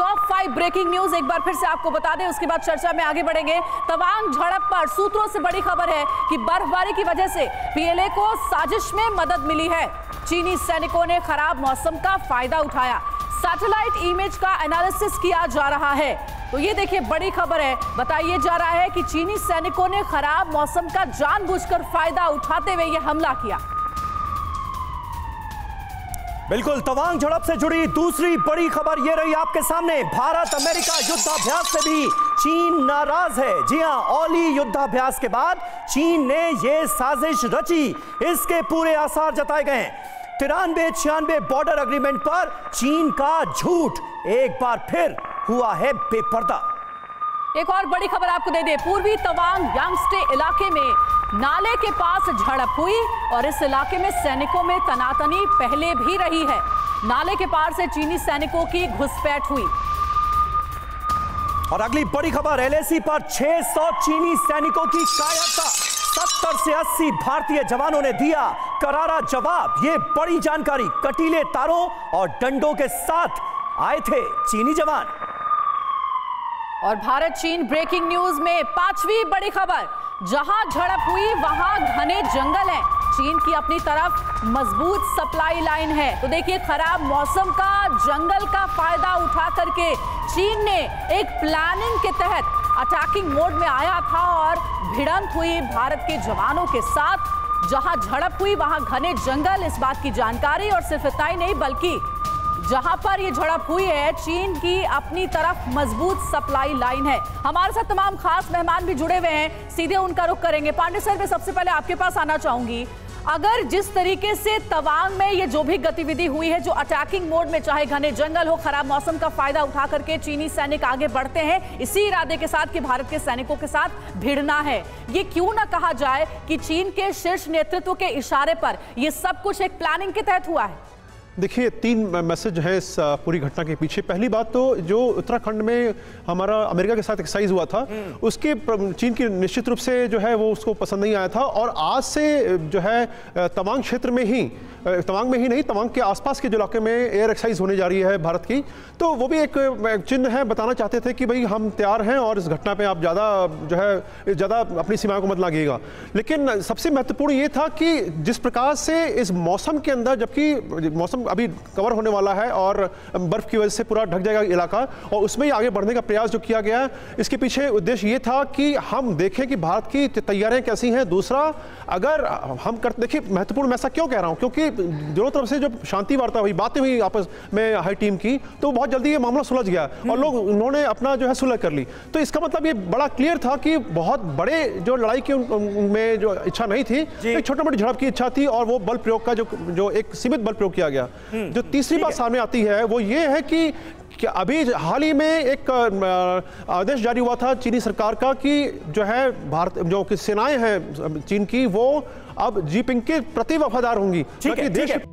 Top 5 breaking news एक बार फिर से आपको बता दें, उसके बाद चर्चा में आगे बढ़ेंगे। तवांग झड़प पर सूत्रों से बड़ी खबर है कि बर्फबारी की वजह से पीएलए को साजिश में मदद मिली है। चीनी सैनिकों ने खराब मौसम का फायदा उठाया। सैटेलाइट इमेज का एनालिसिस किया जा रहा है। तो ये देखिए बड़ी खबर है, बताया जा रहा है कि चीनी सैनिकों ने खराब मौसम का जानबूझकर फायदा उठाते हुए यह हमला किया। बिल्कुल, तवांग झड़प से जुड़ी दूसरी बड़ी खबर ये रही आपके सामने। भारत अमेरिका युद्धाभ्यास से भी चीन नाराज है। जी हां, औली युद्धाभ्यास के बाद चीन ने ये साजिश रची, इसके पूरे आसार जताए गए। 93-96 बॉर्डर एग्रीमेंट पर चीन का झूठ एक बार फिर हुआ है बेपर्दा। एक और बड़ी खबर आपको दे दे, पूर्वी तवांग यांगस्टे इलाके में नाले के पास झड़प हुई और इस इलाके में सैनिकों में तनातनी पहले भी रही है। नाले के पार से चीनी सैनिकों की घुसपैठ हुई। और अगली बड़ी खबर, एलएसी पर 600 चीनी सैनिकों की कायरता। 70 से 80 भारतीय जवानों ने दिया करारा जवाब। ये बड़ी जानकारी, कटीले तारों और डंडों के साथ आए थे चीनी जवान। और भारत चीन ब्रेकिंग न्यूज में 5वीं बड़ी खबर, जहां झड़प हुई वहां घने जंगल हैं। चीन की अपनी तरफ मजबूत सप्लाई लाइन है। तो देखिए, खराब मौसम का, जंगल का फायदा उठा करके चीन ने एक प्लानिंग के तहत अटैकिंग मोड में आया था और भिड़ंत हुई भारत के जवानों के साथ। जहां झड़प हुई वहां घने जंगल, इस बात की जानकारी। और सिर्फ इतना ही नहीं, बल्कि जहां पर ये झड़प हुई है, चीन की अपनी तरफ मजबूत सप्लाई लाइन है। हमारे साथ तमाम खास मेहमान भी जुड़े हुए हैं, सीधे उनका रुख करेंगे। पांडे सर, मैं सबसे पहले आपके पास आना चाहूंगी। अगर जिस तरीके से तवांग में ये जो भी गतिविधि हुई है, जो अटैकिंग मोड में, चाहे घने जंगल हो, खराब मौसम का फायदा उठा करके चीनी सैनिक आगे बढ़ते हैं इसी इरादे के साथ कि भारत के सैनिकों के साथ भिड़ना है, ये क्यों ना कहा जाए कि चीन के शीर्ष नेतृत्व के इशारे पर ये सब कुछ एक प्लानिंग के तहत हुआ है? देखिए, 3 मैसेज है इस पूरी घटना के पीछे। पहली बात तो जो उत्तराखंड में हमारा अमेरिका के साथ एक्सरसाइज हुआ था, उसके चीन की निश्चित रूप से जो है वो उसको पसंद नहीं आया था। और आज से जो है तवांग क्षेत्र में ही, तवांग में ही नहीं, तवांग के आसपास के जो इलाके में एयर एक्सरसाइज होने जा रही है भारत की, तो वो भी एक चिन्ह है, बताना चाहते थे कि भाई हम तैयार हैं और इस घटना पे आप ज़्यादा अपनी सीमाओं को मत लागिएगा। लेकिन सबसे महत्वपूर्ण ये था कि जिस प्रकार से इस मौसम के अंदर, जबकि मौसम अभी कवर होने वाला है और बर्फ की वजह से पूरा ढक जाएगा इलाका, और उसमें ही आगे बढ़ने का प्रयास जो किया गया है, इसके पीछे उद्देश्य ये था कि हम देखें कि भारत की तैयारियां कैसी हैं। दूसरा, अगर हम देखिए, महत्वपूर्ण मैं ऐसा क्यों कह रहा हूं, क्योंकि दोनों तरफ से जो शांति वार्ता हुई, बातें हुई आपस में हाई टीम की, तो बहुत जल्दी ये मामला सुलझ गया और उन्होंने अपना जो है सुलह कर ली। तो इसका मतलब ये बड़ा क्लियर था कि बहुत बड़े जो लड़ाई की में जो इच्छा नहीं थी, एक छोटी मोटी झड़प की इच्छा थी, और वो बल प्रयोग का जो एक सीमित बल प्रयोग किया गया। जो तीसरी बात सामने आती है वो ये है कि अभी हाल ही में एक आदेश जारी हुआ था चीनी सरकार का कि जो है भारत जो सेनाएं हैं चीन की, वो अब जीपिंग के प्रति वफादार होंगी। ठीक है।